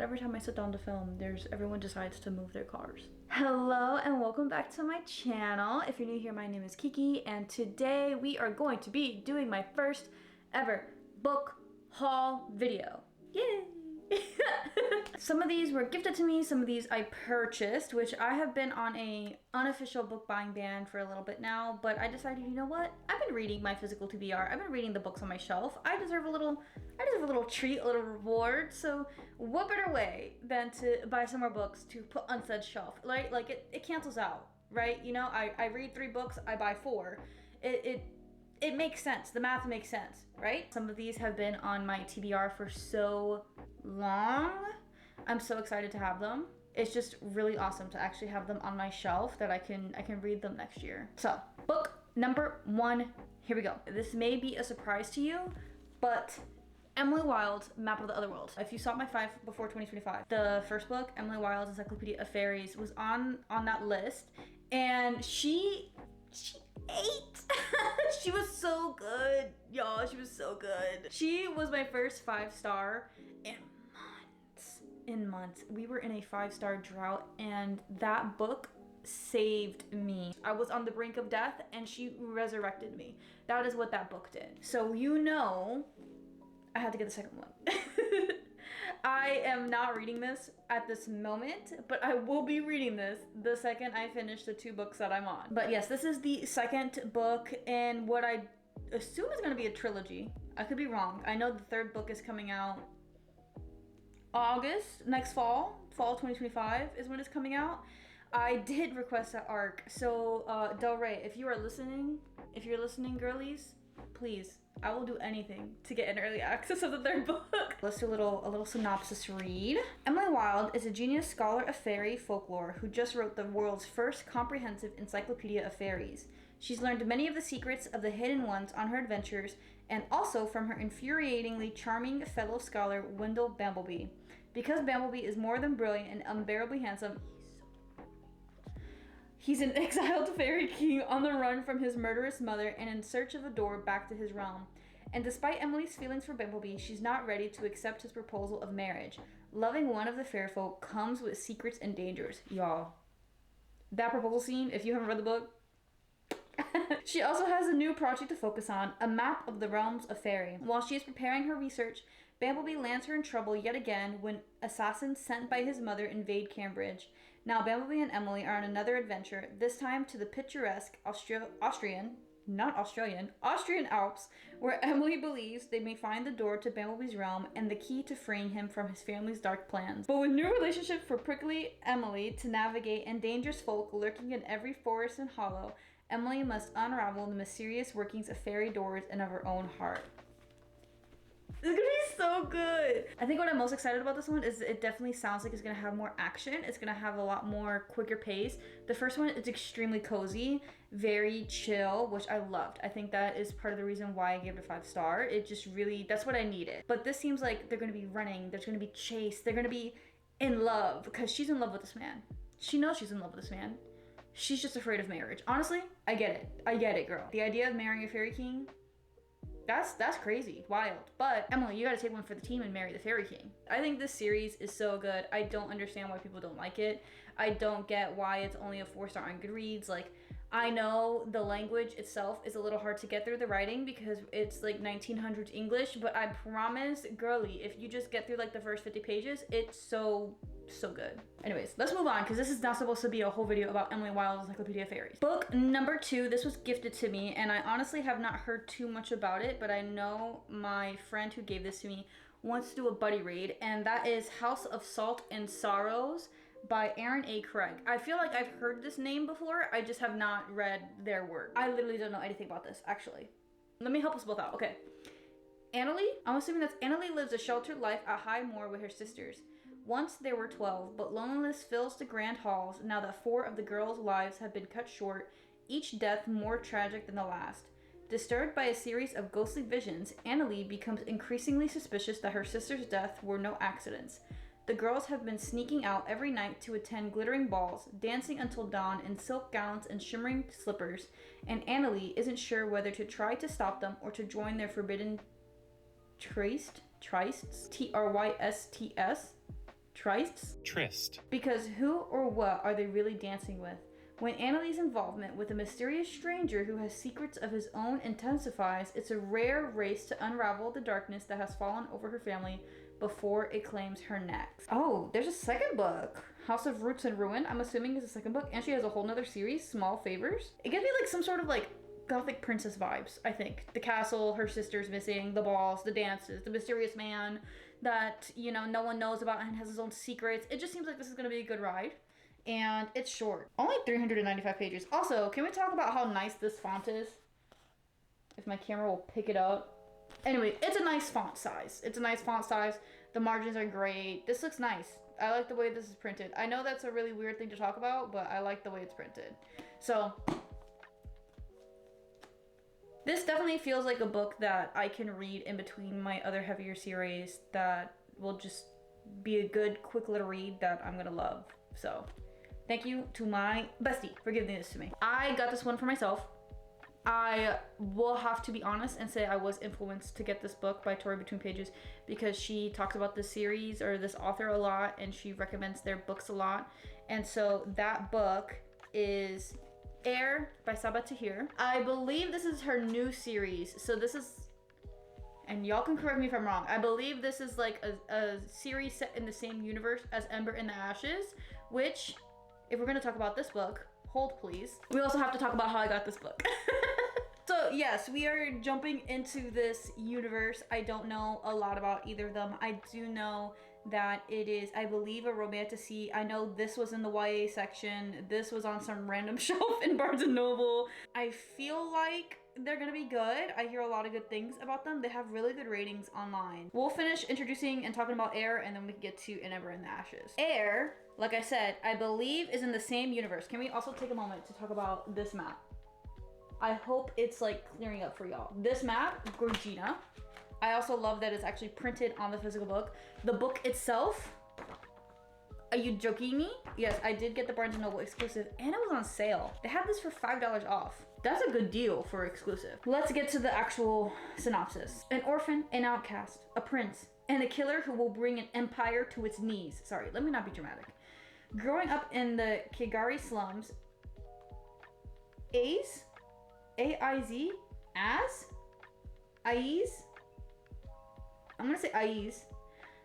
every time I sit down to film, everyone decides to move their cars. Hello and welcome back to my channel. If you're new here, my name is Kiki, and today we are going to be doing my first ever book haul video. Yay! Some of these were gifted to me, some of these I purchased, which I have been on a unofficial book buying ban for a little bit now, but I decided, you know what? I've been reading my physical TBR. I've been reading the books on my shelf. I deserve a little treat, a little reward. So what better way than to buy some more books to put on said shelf, right? Like it cancels out, right? You know, I read 3 books, I buy 4. It makes sense. The math makes sense, right? Some of these have been on my TBR for so long. I'm so excited to have them. It's just really awesome to actually have them on my shelf that I can read them next year. So, book number 1, here we go. This may be a surprise to you, but Emily Wilde's Map of the Otherworld. If you saw my 5 before 2025, the first book, Emily Wilde's Encyclopedia of Fairies, was on that list, and she ate. She was so good, y'all. She was so good. She was my first 5-star in months. We were in a 5-star drought, and that book saved me. I was on the brink of death and she resurrected me. That is what that book did. So you know, I had to get the second one. I am not reading this at this moment, but I will be reading this the second I finish the 2 books that I'm on. But yes, this is the second book in what I assume is going to be a trilogy. I could be wrong. I know the 3rd book is coming out August, next fall 2025 is when it's coming out. I did request that arc. So Del Rey, if you're listening, girlies, please, I will do anything to get an early access of the 3rd book. Let's do a little synopsis read. Emily Wilde is a genius scholar of fairy folklore who just wrote the world's first comprehensive encyclopedia of fairies. She's learned many of the secrets of the hidden ones on her adventures, and also from her infuriatingly charming fellow scholar Wendell Bambleby. Because Bambleby is more than brilliant and unbearably handsome, he's an exiled fairy king on the run from his murderous mother and in search of a door back to his realm. And despite Emily's feelings for Bambleby, she's not ready to accept his proposal of marriage. Loving one of the fair folk comes with secrets and dangers. Y'all, that proposal scene, if you haven't read the book. She also has a new project to focus on, a map of the realms of fairy. While she is preparing her research, Bambleby lands her in trouble yet again when assassins sent by his mother invade Cambridge. Now Bambleby and Emily are on another adventure, this time to the picturesque Austrian Alps, where Emily believes they may find the door to Bambleby's realm and the key to freeing him from his family's dark plans. But with new relationships for prickly Emily to navigate and dangerous folk lurking in every forest and hollow, Emily must unravel the mysterious workings of fairy doors and of her own heart. It's gonna be so good. I think what I'm most excited about this one is it definitely sounds like it's gonna have more action. It's gonna have a lot more quicker pace. The first one is extremely cozy, very chill, which I loved. I think that is part of the reason why I gave it a 5-star. It just really, that's what I needed. But this seems like they're gonna be running, there's gonna be chase, they're gonna be in love because she's in love with this man. She knows she's in love with this man. She's just afraid of marriage. Honestly, I get it, girl. The idea of marrying a fairy king, that's crazy, wild. But Emily, you gotta take one for the team and marry the fairy king. I think this series is so good. I don't understand why people don't like it. I don't get why it's only a 4-star on Goodreads. Like, I know the language itself is a little hard to get through the writing because it's like 1900s English, but I promise, girly, if you just get through like the first 50 pages, it's so good. Anyways, let's move on because this is not supposed to be a whole video about Emily Wilde's Encyclopedia of Fairies. Book number 2, this was gifted to me and I honestly have not heard too much about it, but I know my friend who gave this to me wants to do a buddy read, and that is House of Salt and Sorrows by Aaron A. Craig. I feel like I've heard this name before, I just have not read their work. I literally don't know anything about this, actually. Let me help us both out, okay. Annalie, I'm assuming that's Annalie, lives a sheltered life at High Moor with her sisters. Once there were 12, but loneliness fills the grand halls now that 4 of the girls' lives have been cut short, each death more tragic than the last. Disturbed by a series of ghostly visions, Annalie becomes increasingly suspicious that her sister's death were no accidents. The girls have been sneaking out every night to attend glittering balls, dancing until dawn in silk gowns and shimmering slippers, and Annalie isn't sure whether to try to stop them or to join their forbidden trysts, Trysts, Trysts. Tryst. Because who or what are they really dancing with? When Annalie's involvement with a mysterious stranger who has secrets of his own intensifies, it's a rare race to unravel the darkness that has fallen over her family before it claims her next. Oh, there's a second book. House of Roots and Ruin, I'm assuming is a second book, and she has a whole nother series, Small Favors. It gives me like some sort of like gothic princess vibes, I think. The castle, her sister's missing, the balls, the dances, the mysterious man that, you know, no one knows about and has his own secrets. It just seems like this is gonna be a good ride. And it's short. Only 395 pages. Also, can we talk about how nice this font is? If my camera will pick it up. Anyway, it's a nice font size. The margins are great. This looks nice. I like the way this is printed. I know that's a really weird thing to talk about, but I like the way it's printed. So, this definitely feels like a book that I can read in between my other heavier series that will just be a good, quick little read that I'm gonna love. So, thank you to my bestie for giving this to me. I got this one for myself. I will have to be honest and say I was influenced to get this book by Tori Between Pages because she talks about this series or this author a lot and she recommends their books a lot. And so that book is Air by Sabaa Tahir. I believe this is her new series. So this is, and y'all can correct me if I'm wrong, I believe this is like a series set in the same universe as Ember in the Ashes, which, if we're gonna talk about this book, hold please. We also have to talk about how I got this book. So yes, we are jumping into this universe. I don't know a lot about either of them. I do know that it is, I believe, a romantasy. I know this was in the YA section. This was on some random shelf in Barnes & Noble. I feel like they're gonna be good. I hear a lot of good things about them. They have really good ratings online. We'll finish introducing and talking about Air and then we can get to An Ember in the Ashes. Air, like I said, I believe is in the same universe. Can we also take a moment to talk about this map? I hope it's like clearing up for y'all. This map, Gorgina. I also love that it's actually printed on the physical book. The book itself, are you joking me? Yes, I did get the Barnes & Noble exclusive and it was on sale. They had this for $5 off. That's a good deal for exclusive. Let's get to the actual synopsis. An orphan, an outcast, a prince, and a killer who will bring an empire to its knees. Sorry, let me not be dramatic. Growing up in the Kigari slums, Aiz, A-I-Z, Aiz, I'm gonna say Aiz,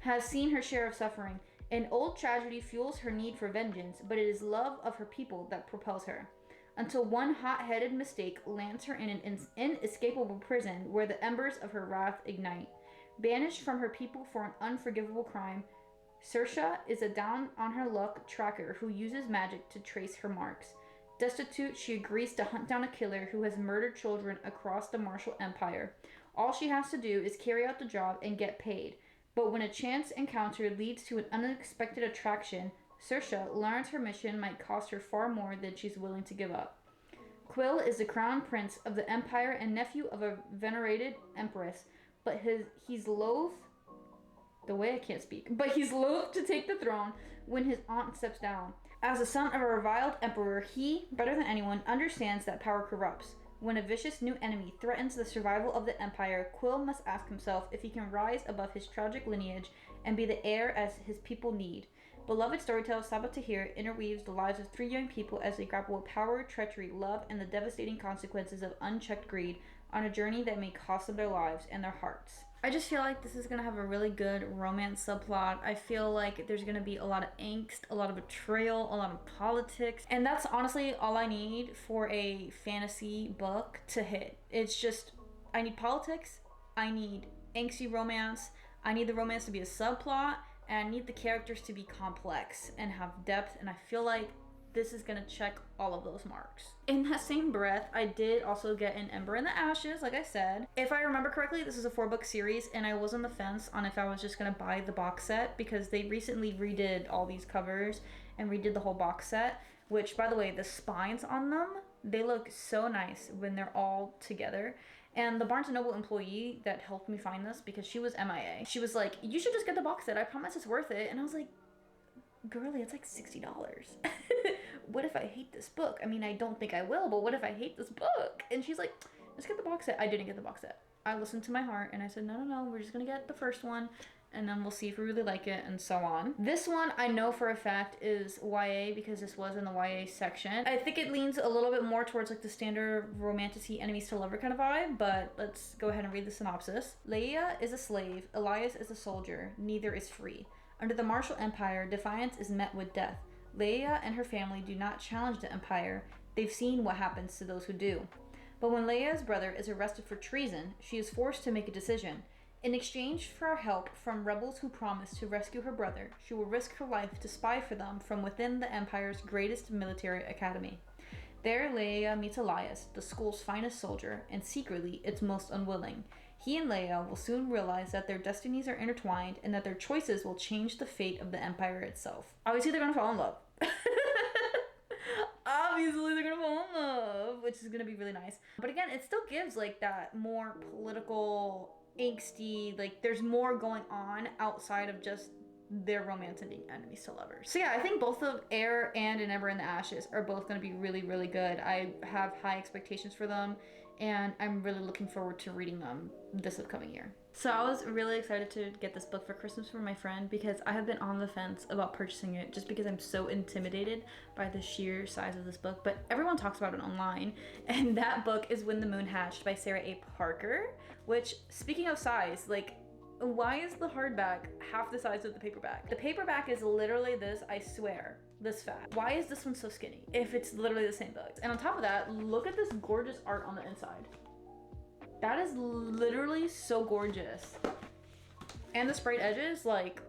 has seen her share of suffering. An old tragedy fuels her need for vengeance, but it is love of her people that propels her. Until one hot-headed mistake lands her in an inescapable prison where the embers of her wrath ignite. Banished from her people for an unforgivable crime, Saoirse is a down-on-her-luck tracker who uses magic to trace her marks. Destitute, she agrees to hunt down a killer who has murdered children across the Martial Empire. All she has to do is carry out the job and get paid. But when a chance encounter leads to an unexpected attraction, Saoirse learns her mission might cost her far more than she's willing to give up. Quill is the crown prince of the empire and nephew of a venerated empress, but he's loath to take the throne when his aunt steps down. As the son of a reviled emperor, he, better than anyone, understands that power corrupts. When a vicious new enemy threatens the survival of the empire, Quill must ask himself if he can rise above his tragic lineage and be the heir as his people need. Beloved storyteller Sabaa Tahir interweaves the lives of three young people as they grapple with power, treachery, love, and the devastating consequences of unchecked greed on a journey that may cost them their lives and their hearts. I just feel like this is going to have a really good romance subplot. I feel like there's going to be a lot of angst, a lot of betrayal, a lot of politics. And that's honestly all I need for a fantasy book to hit. It's just, I need politics, I need angsty romance, I need the romance to be a subplot, and I need the characters to be complex and have depth. And I feel like this is gonna check all of those marks. In that same breath, I did also get An Ember in the Ashes, like I said. If I remember correctly, this is a 4-book series, and I was on the fence on if I was just gonna buy the box set because they recently redid all these covers and redid the whole box set, which, by the way, the spines on them, they look so nice when they're all together. And the Barnes & Noble employee that helped me find this, because she was MIA, she was like, you should just get the box set, I promise it's worth it. And I was like, girly, it's like $60. What if I hate this book? I mean, I don't think I will, but what if I hate this book? And she's like, let's get the box set. I didn't get the box set. I listened to my heart and I said, no, we're just gonna get the first one and then we'll see if we really like it and so on. This one I know for a fact is YA because this was in the YA section. I think it leans a little bit more towards like the standard romantasy enemies to lover kind of vibe, but let's go ahead and read the synopsis. Leia is a slave, Elias is a soldier, neither is free. Under the martial empire, defiance is met with death. Leia and her family do not challenge the empire. They've seen what happens to those who do. But when Leia's brother is arrested for treason, she is forced to make a decision. In exchange for help from rebels who promise to rescue her brother, she will risk her life to spy for them from within the Empire's greatest military academy. There, Leia meets Elias, the school's finest soldier, and secretly its most unwilling. He and Leia will soon realize that their destinies are intertwined and that their choices will change the fate of the Empire itself. Obviously, they're gonna fall in love. Obviously, they're gonna fall in love, which is gonna be really nice. But again, it still gives like that more political, angsty, like there's more going on outside of just their romance and being enemies to lovers. So yeah, I think both of Air and An Ember in the Ashes are both going to be really, really good. I have high expectations for them and I'm really looking forward to reading them this upcoming year. So I was really excited to get this book for Christmas for my friend because I have been on the fence about purchasing it just because I'm so intimidated by the sheer size of this book, but everyone talks about it online, and that book is When the Moon Hatched by Sarah A. Parker, which, speaking of size, like, why is the hardback half the size of the paperback? The paperback is literally this, I swear, this fat. Why is this one so skinny if it's literally the same book? And on top of that, look at this gorgeous art on the inside. That is literally so gorgeous. And the sprayed edges, like,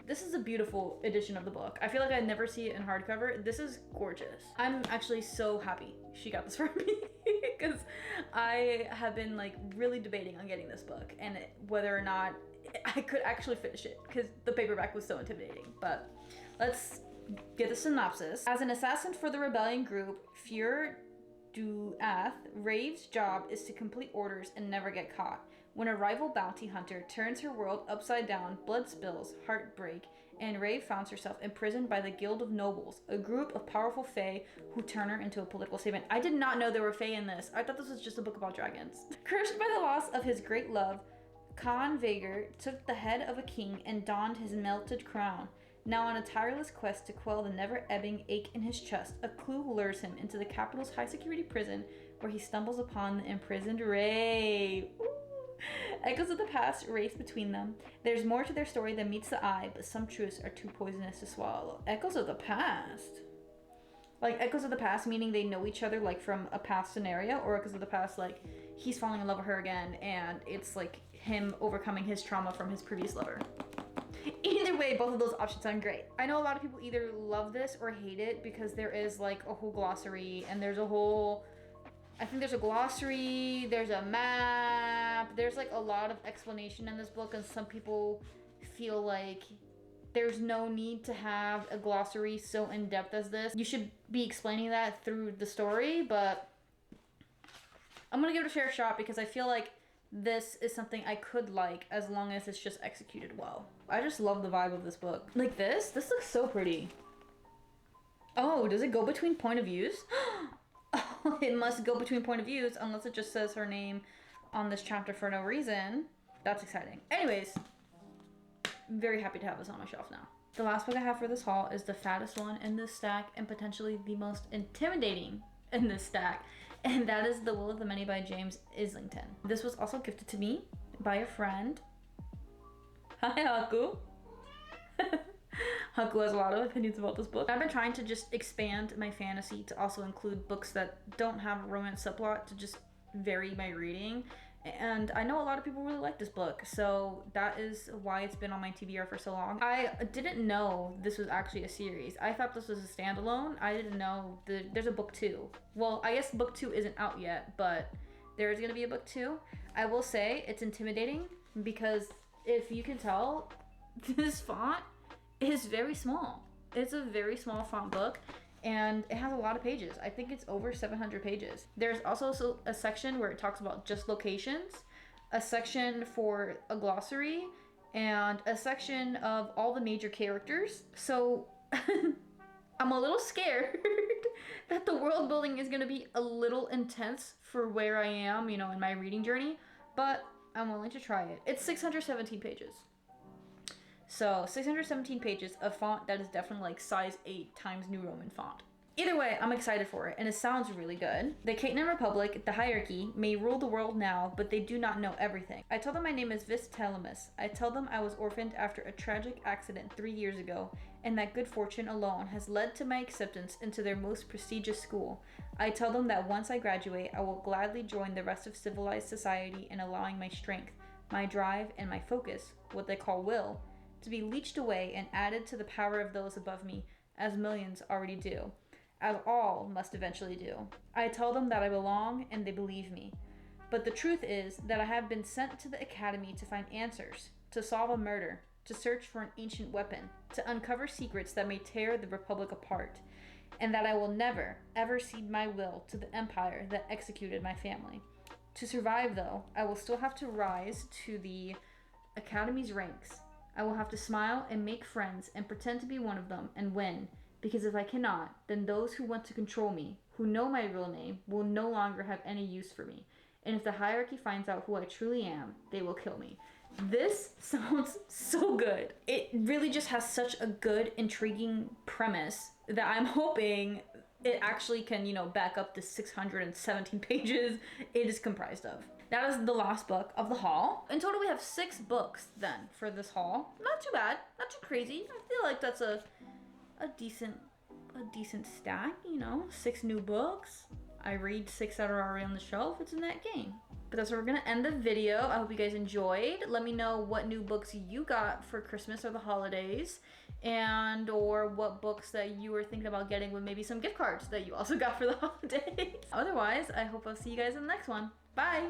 this is a beautiful edition of the book. I feel like I never see it in hardcover. This is gorgeous. I'm actually so happy she got this for me because I have been like really debating on getting this book and whether or not I could actually finish it because the paperback was so intimidating. But let's get the synopsis. As an assassin for the rebellion group, Fuhrer Duath, Rave's job is to complete orders and never get caught. When a rival bounty hunter turns her world upside down, blood spills, heartbreak, and Rave finds herself imprisoned by the Guild of Nobles, a group of powerful fae who turn her into a political statement. I did not know there were fae in this. I thought this was just a book about dragons. Cursed by the loss of his great love, Khan Vager took the head of a king and donned his melted crown. Now on a tireless quest to quell the never-ebbing ache in his chest, a clue lures him into the capital's high-security prison where he stumbles upon the imprisoned Rave. Ooh. Echoes of the past race between them. There's more to their story than meets the eye, but some truths are too poisonous to swallow. Echoes of the past? Like echoes of the past meaning they know each other like from a past scenario, or echoes of the past like he's falling in love with her again and it's like him overcoming his trauma from his previous lover. Either way, both of those options sound great. I know a lot of people either love this or hate it because there is like a whole glossary and there's a whole, I think there's a glossary, there's a map, there's like a lot of explanation in this book, and some people feel like there's no need to have a glossary so in-depth as this. You should be explaining that through the story, but I'm gonna give it a fair shot because I feel like this is something I could like as long as it's just executed well. I just love the vibe of this book. Like this looks so pretty. Oh, does it go between point of views? Oh, it must go between point of views unless it just says her name on this chapter for no reason. That's exciting. Anyways, I'm very happy to have this on my shelf now. The last book I have for this haul is the fattest one in this stack and potentially the most intimidating in this stack. And that is The Will of the Many by James Islington. This was also gifted to me by a friend. Hi, Haku. Haku has a lot of opinions about this book. I've been trying to just expand my fantasy to also include books that don't have a romance subplot to just vary my reading. And I know a lot of people really like this book, so that is why it's been on my TBR for so long. I didn't know this was actually a series. I thought this was a standalone. I didn't know there's a book 2. Well, I guess book 2 isn't out yet, but there is gonna be a book 2. I will say it's intimidating because if you can tell, this font is very small. It's a very small font book. And it has a lot of pages. I think it's over 700 pages. There's also a section where it talks about just locations, a section for a glossary, and a section of all the major characters. So I'm a little scared that the world building is gonna be a little intense for where I am, you know, in my reading journey. but I'm willing to try it. It's 617 pages. So 617 pages of font that is definitely like size 8 times New Roman font. Either way, I'm excited for it, and it sounds really good. The Catenan Republic, the hierarchy, may rule the world now, but they do not know everything. I tell them my name is Vistelemus. I tell them I was orphaned after a tragic accident 3 years ago, and that good fortune alone has led to my acceptance into their most prestigious school. I tell them that once I graduate, I will gladly join the rest of civilized society in allowing my strength, my drive, and my focus, what they call will, to be leached away and added to the power of those above me, as millions already do. As all must eventually do. I tell them that I belong, and they believe me. But the truth is that I have been sent to the academy to find answers, to solve a murder, to search for an ancient weapon, to uncover secrets that may tear the Republic apart, and that I will never, ever cede my will to the empire that executed my family. To survive, though, I will still have to rise to the academy's ranks. I will have to smile and make friends and pretend to be one of them and win. Because if I cannot, then those who want to control me, who know my real name, will no longer have any use for me. And if the hierarchy finds out who I truly am, they will kill me. This sounds so good. It really just has such a good, intriguing premise that I'm hoping it actually can, back up the 617 pages it is comprised of. That is the last book of the haul. In total, we have 6 books then for this haul. Not too bad, not too crazy. I feel like that's a decent stack, 6 new books. I read 6 that are already on the shelf. It's in that game. But that's where we're gonna end the video. I hope you guys enjoyed. Let me know what new books you got for Christmas or the holidays, and or what books that you were thinking about getting with maybe some gift cards that you also got for the holidays. Otherwise, I hope I'll see you guys in the next one. Bye!